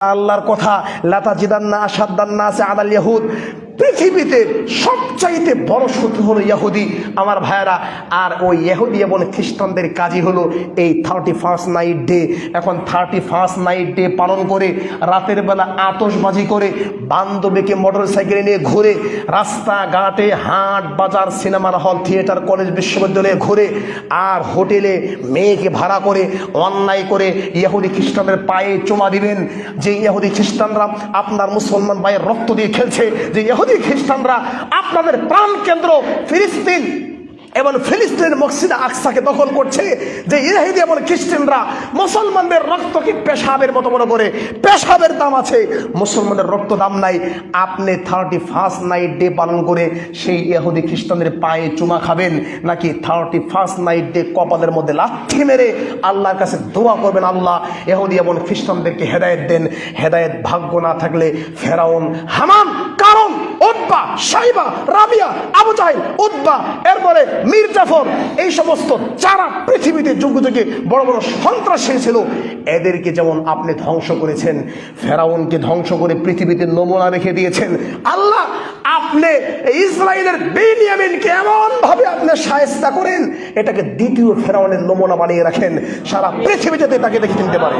আল্লাহর কথা লাতা জিদান্না আসাদ্দান্না আছে আদাল ইয়াহুদ। পৃথিবীতে সবচাইতে বড় শত্রু হলো ইহুদি আমার ভাইয়েরা। আর ওই ইহুদি এবং খ্রিস্টানদের কাজই হলো এই 31st নাইট ডে। এখন 31st নাইট ডে পালন করে রাতের বেলা আতশবাজি করে বান্ধবীকে মোটর সাইকেলে নিয়ে ঘুরে রাস্তাঘাটে হাট বাজার সিনেমার হল থিয়েটার কলেজ বিশ্ববিদ্যালয়ে ঘুরে আর হোটেলে মেয়েকে ভাড়া করে অন্যায় করে ইহুদি খ্রিস্টানদের পায়ে চুমা দিবেন। যে ইহুদি খ্রিস্টানরা আপনার মুসলমান ভাইয়ের রক্ত দিয়ে খেলছে, যে ইহুদি খ্রিস্টানরা আপনাদের প্রাণ কেন্দ্র ফিলিস্তিন এবং ফিলিস্তিনের মসজিদে আকসাকে দখল করছে, যে ইহুদি এবং খ্রিস্টানরা মুসলমানদের রক্তকে পেশাবের মতো মনে করে। পেশাবের দাম আছে, মুসলমানের রক্ত দাম নাই। আপনি 31st নাইট ডে পালন করে সেই ইহুদি খ্রিস্টানদের পায়ে চুমা খাবেন, নাকি 31st নাইট ডে কপালের মধ্যে লাথি মেরে আল্লাহর কাছে দোয়া করবেন, আল্লাহ ইহুদি এবং খ্রিস্টানদেরকে হেদায়েত দেন। হেদায়েত ভাগ্য না থাকলে ফেরাউন, হামান, কারণ, উতবা, সাইবা, রাবিয়া, আবু জাহেল, উতবা, এরপরে মীর জাফর, এই সমস্ত যারা পৃথিবীতে যুগে যুগে বড় বড় সন্ত্রাসী ছিল, এদেরকে যেমন আপনি ধ্বংস করেছেন, ফেরাউনকে ধ্বংস করে পৃথিবীতে নমুনা রেখে দিয়েছেন। আল্লাহ আপনি ইসরায়েলের বেনিয়ামিনকে এমন ভাবে আপনি শায়েস্তা করেন, এটাকে দ্বিতীয় ফেরাউনের নমুনা বানিয়ে রাখেন, সারা পৃথিবীতে তাকে দেখে নিতে পারে।